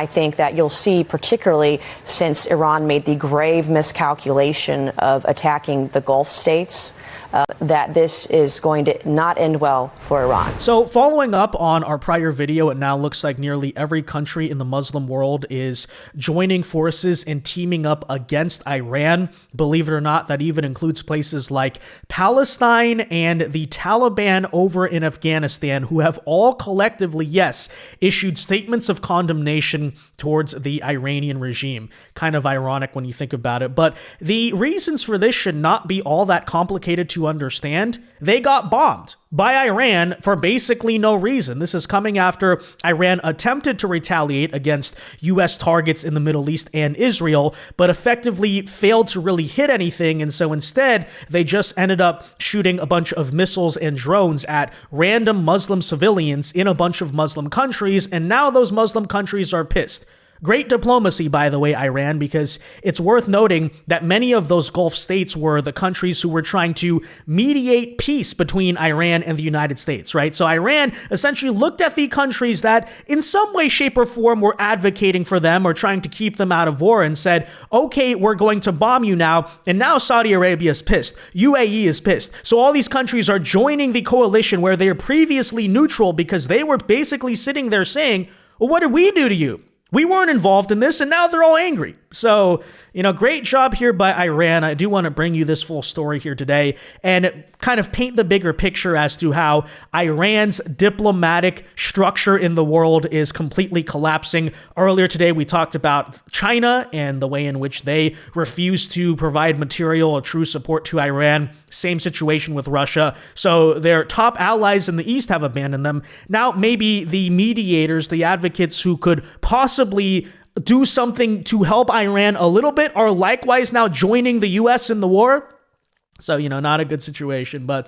I think that you'll see, particularly since Iran made the grave miscalculation of attacking the Gulf states, that this is going to not end well for Iran. So following up on our prior video, it now looks like nearly every country in the Muslim world is joining forces and teaming up against Iran. Believe it or not, that even includes places like Palestine and the Taliban over in Afghanistan, who have all collectively, yes, issued statements of condemnation towards the Iranian regime. Kind of ironic when you think about it. But the reasons for this should not be all that complicated to understand. They got bombed by Iran for basically no reason. This is coming after Iran attempted to retaliate against U.S. targets in the Middle East and Israel, but effectively failed to really hit anything. And so instead, they just ended up shooting a bunch of missiles and drones at random Muslim civilians in a bunch of Muslim countries. And now those Muslim countries are pissed. Great diplomacy, by the way, Iran, because it's worth noting that many of those Gulf states were the countries who were trying to mediate peace between Iran and the United States, right? So Iran essentially looked at the countries that in some way, shape, or form were advocating for them or trying to keep them out of war and said, okay, we're going to bomb you now. And now Saudi Arabia is pissed. UAE is pissed. So all these countries are joining the coalition where they were previously neutral because they were basically sitting there saying, well, what did we do to you? We weren't involved in this, and now they're all angry. So, great job here by Iran. I do want to bring you this full story here today and kind of paint the bigger picture as to how Iran's diplomatic structure in the world is completely collapsing. Earlier today, we talked about China and the way in which they refuse to provide material or true support to Iran. Same situation with Russia. So their top allies in the East have abandoned them. Now, maybe the mediators, the advocates who could possibly do something to help Iran a little bit are likewise now joining the U.S. in the war. So, not a good situation. But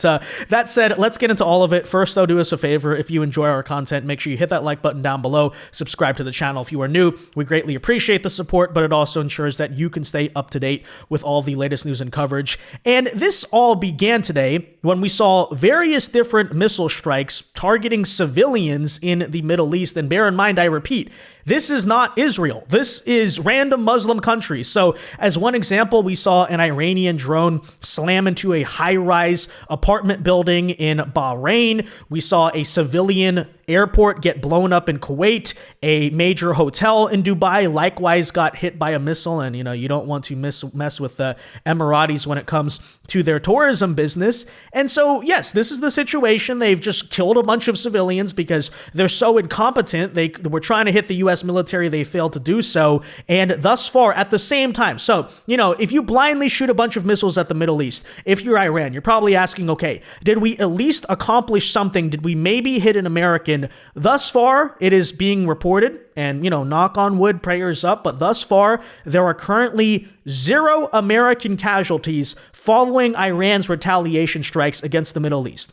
that said, let's get into all of it. First, though, do us a favor. If you enjoy our content, make sure you hit that like button down below. Subscribe to the channel if you are new. We greatly appreciate the support, but it also ensures that you can stay up to date with all the latest news and coverage. And this all began today when we saw various different missile strikes targeting civilians in the Middle East. And bear in mind, I repeat, this is not Israel. This is random Muslim countries. So as one example, we saw an Iranian drone slam into a high-rise apartment building in Bahrain. We saw a civilian airport get blown up in Kuwait. A major hotel in Dubai likewise got hit by a missile. And, you don't want to mess with the Emiratis when it comes to their tourism business. And so, yes, this is the situation. They've just killed a bunch of civilians because they're so incompetent. They were trying to hit the U.S. military. They failed to do so. And thus far, at the same time. So, if you blindly shoot a bunch of missiles at the Middle East, if you're Iran, you're probably asking, okay, did we at least accomplish something? Did we maybe hit an American? Thus far, it is being reported, and, knock on wood, prayers up, but thus far, there are currently 0 American casualties following Iran's retaliation strikes against the Middle East.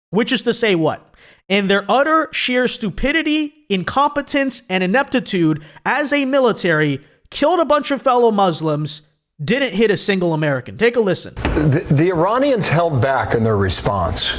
Which is to say what? In their utter sheer stupidity, incompetence, and ineptitude as a military, killed a bunch of fellow Muslims, didn't hit a single American. Take a listen. The Iranians held back in their response.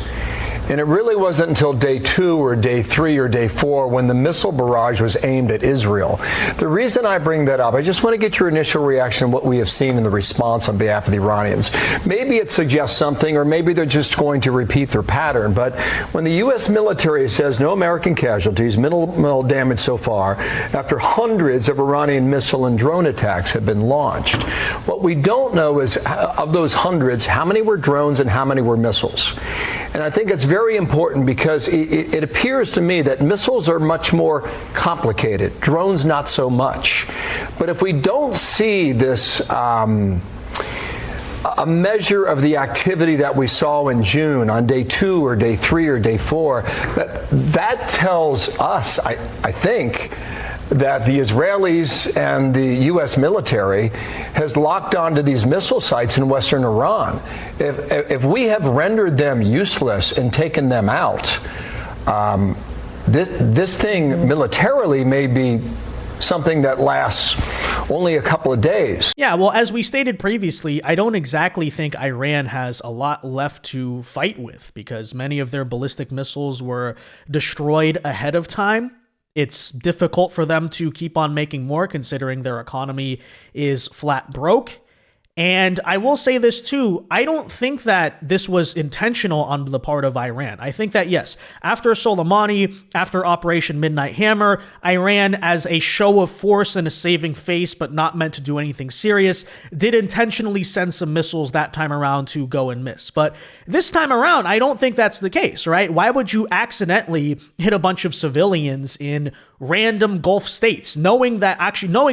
And it really wasn't until day 2 or day 3 or day 4 when the missile barrage was aimed at Israel. The reason I bring that up, I just want to get your initial reaction to what we have seen in the response on behalf of the Iranians. Maybe it suggests something, or maybe they're just going to repeat their pattern. But when the U.S. military says no American casualties, minimal damage so far, after hundreds of Iranian missile and drone attacks have been launched, what we don't know is, of those hundreds, how many were drones and how many were missiles. And I think it's very important because it appears to me that missiles are much more complicated, drones not so much. But if we don't see this a measure of the activity that we saw in June on day 2 or day 3 or day 4, that tells us, I think, that the Israelis and the U.S. military has locked onto these missile sites in western Iran. If we have rendered them useless and taken them out, this thing militarily may be something that lasts only a couple of days. Yeah, well, as we stated previously, I don't exactly think Iran has a lot left to fight with because many of their ballistic missiles were destroyed ahead of time. It's difficult for them to keep on making more considering their economy is flat broke. And I will say this too, I don't think that this was intentional on the part of Iran. I think that, yes, after Soleimani, after Operation Midnight Hammer, Iran, as a show of force and a saving face, but not meant to do anything serious, did intentionally send some missiles that time around to go and miss. But this time around, I don't think that's the case, right? Why would you accidentally hit a bunch of civilians in random Gulf states, knowing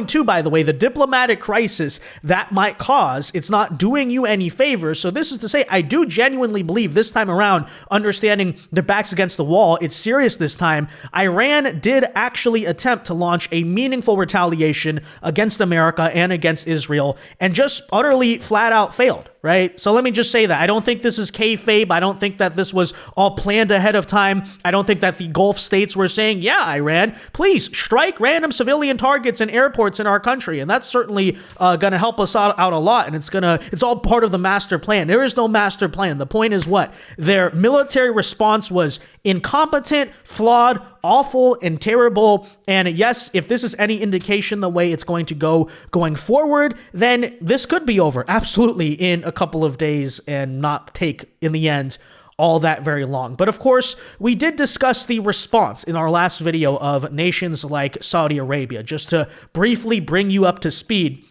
too, by the way, the diplomatic crisis that might cause? It's not doing you any favors. So this is to say, I do genuinely believe this time around, understanding their backs against the wall, it's serious this time. Iran did actually attempt to launch a meaningful retaliation against America and against Israel, and just utterly flat out failed. Right? So let me just say that I don't think this is kayfabe. I don't think that this was all planned ahead of time. I don't think that the Gulf states were saying, yeah, Iran, please strike random civilian targets and airports in our country. And that's certainly going to help us out a lot. And it's all part of the master plan. There is no master plan. The point is what? Their military response was incompetent, flawed, awful, and terrible. And yes, if this is any indication the way it's going to go going forward, then this could be over absolutely in a couple of days and not take, in the end, all that very long. But of course, we did discuss the response in our last video of nations like Saudi Arabia, just to briefly bring you up to speed.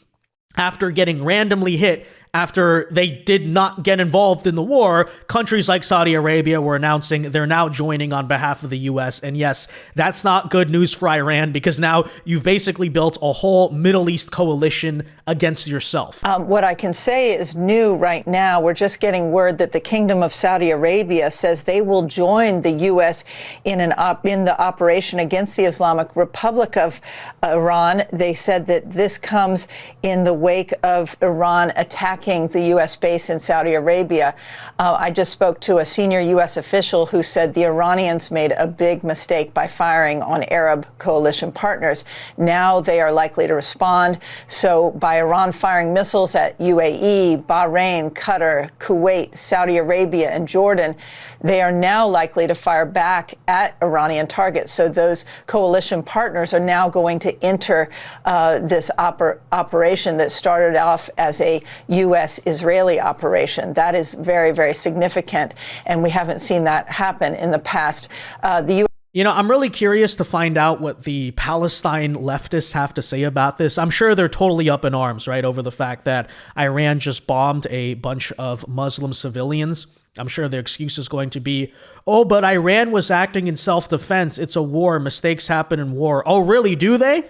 After getting randomly hit, after they did not get involved in the war, countries like Saudi Arabia were announcing they're now joining on behalf of the U.S. And yes, that's not good news for Iran, because now you've basically built a whole Middle East coalition against yourself. What I can say is new right now. We're just getting word that the Kingdom of Saudi Arabia says they will join the U.S. in the operation against the Islamic Republic of Iran. They said that this comes in the wake of Iran attacking the U.S. base in Saudi Arabia. I just spoke to a senior U.S. official who said the Iranians made a big mistake by firing on Arab coalition partners. Now they are likely to respond. So by Iran firing missiles at UAE, Bahrain, Qatar, Kuwait, Saudi Arabia, and Jordan, they are now likely to fire back at Iranian targets. So those coalition partners are now going to enter this operation that started off as a U.S.-Israeli operation. That is very, very significant, and we haven't seen that happen in the past. I'm really curious to find out what the Palestine leftists have to say about this. I'm sure they're totally up in arms, right, over the fact that Iran just bombed a bunch of Muslim civilians. I'm sure their excuse is going to be, oh, but Iran was acting in self-defense. It's a war. Mistakes happen in war. Oh, really? Do they?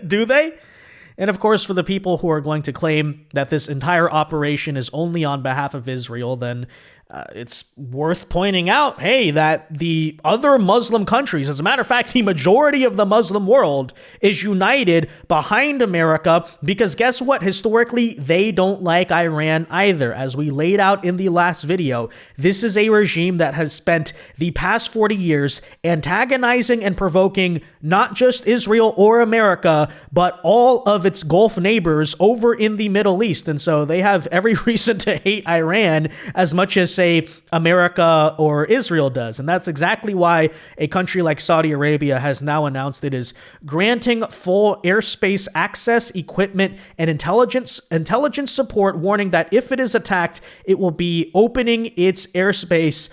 Do they? And of course, for the people who are going to claim that this entire operation is only on behalf of Israel, then it's worth pointing out, hey, that the other Muslim countries, as a matter of fact, the majority of the Muslim world is united behind America, because guess what? Historically, they don't like Iran either. As we laid out in the last video, this is a regime that has spent the past 40 years antagonizing and provoking not just Israel or America, but all of its Gulf neighbors over in the Middle East. And so they have every reason to hate Iran as much as, say, America or Israel does. And that's exactly why a country like Saudi Arabia has now announced it is granting full airspace access, equipment, and intelligence support, warning that if it is attacked, it will be opening its airspace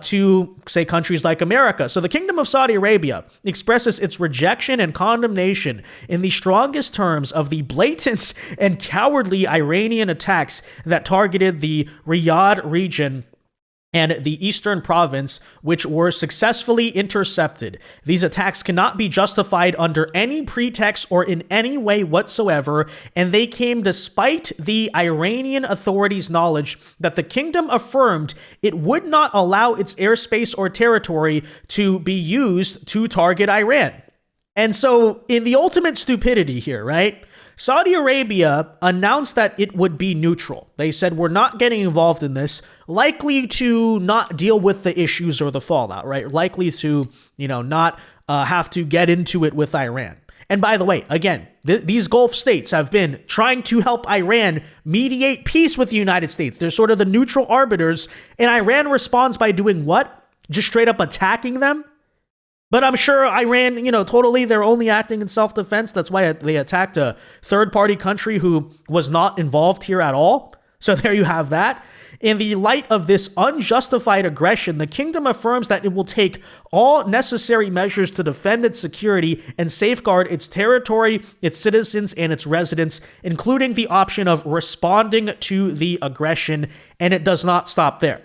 to, say, countries like America. So the Kingdom of Saudi Arabia expresses its rejection and condemnation in the strongest terms of the blatant and cowardly Iranian attacks that targeted the Riyadh region and the eastern province, which were successfully intercepted. These attacks cannot be justified under any pretext or in any way whatsoever, and they came despite the Iranian authorities' knowledge that the kingdom affirmed it would not allow its airspace or territory to be used to target Iran. And so, in the ultimate stupidity here, right? Saudi Arabia announced that it would be neutral. They said, we're not getting involved in this, likely to not deal with the issues or the fallout, right? Likely to, not have to get into it with Iran. And by the way, again, these Gulf states have been trying to help Iran mediate peace with the United States. They're sort of the neutral arbiters, and Iran responds by doing what? Just straight up attacking them? But I'm sure Iran, totally, they're only acting in self-defense. That's why they attacked a third-party country who was not involved here at all. So there you have that. In the light of this unjustified aggression, the kingdom affirms that it will take all necessary measures to defend its security and safeguard its territory, its citizens, and its residents, including the option of responding to the aggression. And it does not stop there.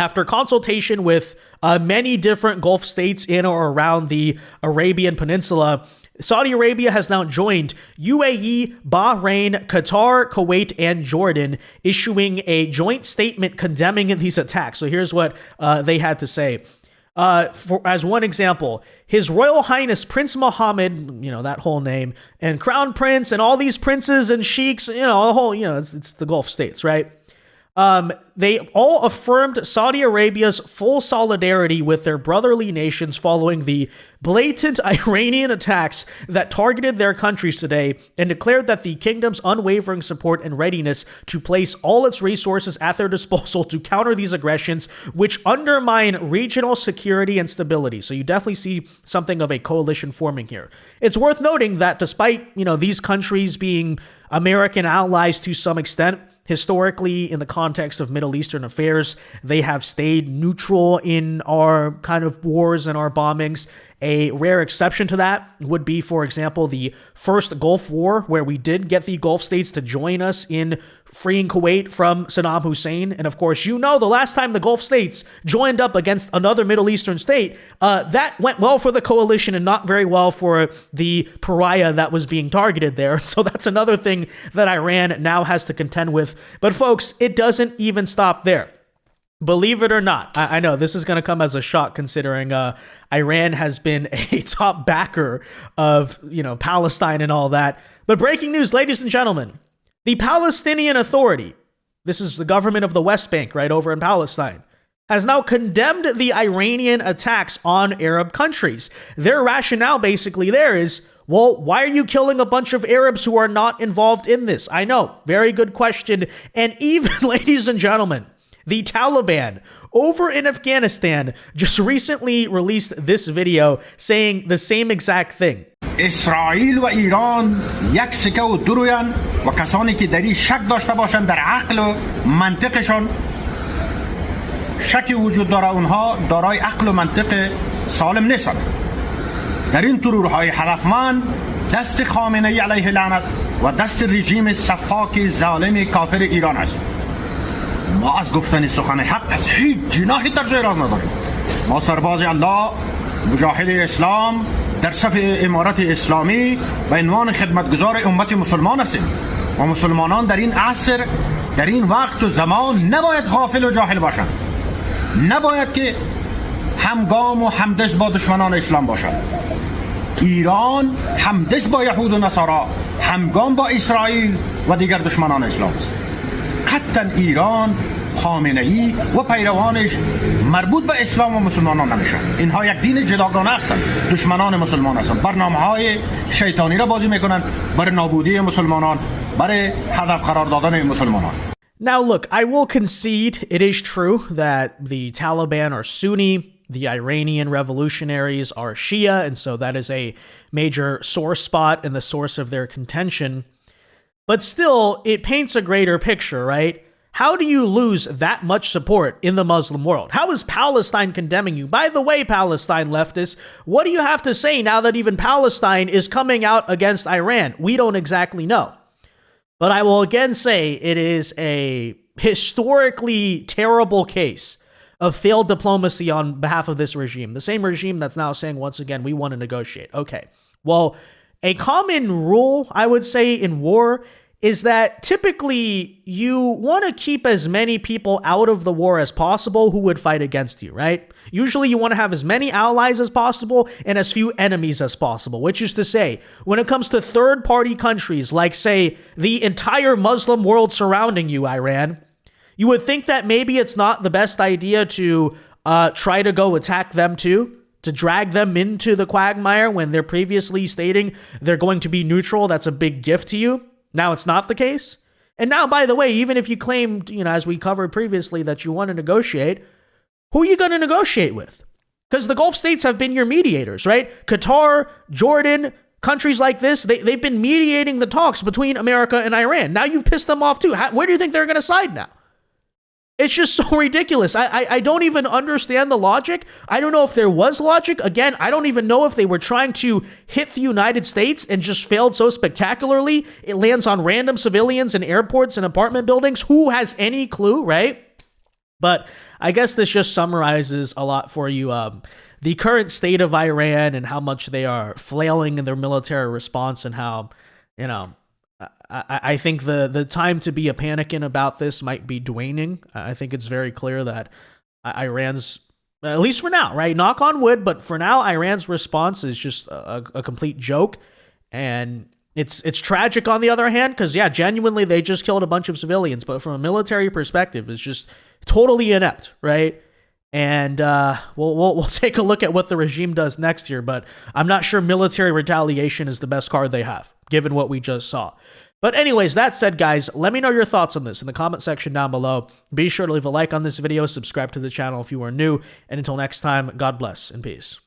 After consultation with many different Gulf states in or around the Arabian Peninsula, Saudi Arabia has now joined UAE, Bahrain, Qatar, Kuwait, and Jordan, issuing a joint statement condemning these attacks. So here's what they had to say. As one example, His Royal Highness Prince Mohammed, that whole name, and Crown Prince, and all these princes and sheiks, the whole, it's the Gulf states, right? They all affirmed Saudi Arabia's full solidarity with their brotherly nations following the blatant Iranian attacks that targeted their countries today, and declared that the kingdom's unwavering support and readiness to place all its resources at their disposal to counter these aggressions, which undermine regional security and stability. So you definitely see something of a coalition forming here. It's worth noting that despite, these countries being American allies to some extent, historically, in the context of Middle Eastern affairs, they have stayed neutral in our kind of wars and our bombings. A rare exception to that would be, for example, the first Gulf War, where we did get the Gulf states to join us in freeing Kuwait from Saddam Hussein. And of course, the last time the Gulf states joined up against another Middle Eastern state, that went well for the coalition and not very well for the pariah that was being targeted there. So that's another thing that Iran now has to contend with. But folks, it doesn't even stop there. Believe it or not, I know this is going to come as a shock considering Iran has been a top backer of, Palestine and all that. But breaking news, ladies and gentlemen, the Palestinian Authority, this is the government of the West Bank right over in Palestine, has now condemned the Iranian attacks on Arab countries. Their rationale basically there is, well, why are you killing a bunch of Arabs who are not involved in this? I know, very good question. And even, ladies and gentlemen, the Taliban over in Afghanistan just recently released this video saying the same exact thing. اسرائیل و ایران یک سکه و درویان و کسانی که در این شک داشته باشند در عقل و منطقشان شکی وجود داره اونها دارای عقل و منطق سالم نیستند. در این ترورهای هدفمند دست خامنه‌ای علیه لعنت و دست رژیم سفاک ظالم کافر ایران است. ما از گفتن سخن حق از هیچ جناحی در اعراض نداریم. ما سرباز الله مجاهد اسلام در صف امارت اسلامی به عنوان خدمتگزار امت مسلمان هستیم و مسلمانان در این عصر در این وقت و زمان نباید غافل و جاهل باشند. نباید که همگام و همدست با دشمنان اسلام باشند. ایران همدست با یهود و نصارا، همگام با اسرائیل و دیگر دشمنان اسلام است. قطعا ایران خامنه‌ای و پیروانش مربوط به اسلام و مسلمانان نمیشن. اینها یک دین جداگانه هستند، دشمنان مسلمان هستند، برنامه‌های شیطانی را بازی میکنند برای نابودی مسلمانان، برای هدف قرار دادن مسلمانان. Now look, I will concede it is true that the Taliban are Sunni, the Iranian revolutionaries are Shia, and so that is a major sore spot and the source of their contention. But still, it paints a greater picture, right? How do you lose that much support in the Muslim world? How is Palestine condemning you? By the way, Palestine leftists, what do you have to say now that even Palestine is coming out against Iran? We don't exactly know. But I will again say it is a historically terrible case of failed diplomacy on behalf of this regime. The same regime that's now saying, once again, we want to negotiate. Okay, well, a common rule, I would say, in war is that typically you want to keep as many people out of the war as possible who would fight against you, right? Usually you want to have as many allies as possible and as few enemies as possible, which is to say, when it comes to third-party countries like, say, the entire Muslim world surrounding you, Iran, you would think that maybe it's not the best idea to try to go attack them too, to drag them into the quagmire when they're previously stating they're going to be neutral. That's a big gift to you. Now it's not the case. And now, by the way, even if you claimed, as we covered previously, that you want to negotiate, who are you going to negotiate with? Because the Gulf states have been your mediators, right? Qatar, Jordan, countries like this, they've been mediating the talks between America and Iran. Now you've pissed them off too. Where do you think they're going to side now? It's just so ridiculous. I don't even understand the logic. I don't know if there was logic. Again, I don't even know if they were trying to hit the United States and just failed so spectacularly. It lands on random civilians in airports and apartment buildings. Who has any clue, right? But I guess this just summarizes a lot for you. The current state of Iran and how much they are flailing in their military response, and how, I think the time to be a panicking about this might be waning. I think it's very clear that Iran's, at least for now, right? Knock on wood, but for now, Iran's response is just a complete joke. And it's tragic on the other hand, because, yeah, genuinely, they just killed a bunch of civilians. But from a military perspective, it's just totally inept, right? And we'll take a look at what the regime does next year, but I'm not sure military retaliation is the best card they have, given what we just saw. But anyways, that said, guys, let me know your thoughts on this in the comment section down below. Be sure to leave a like on this video, subscribe to the channel if you are new, and until next time, God bless and peace.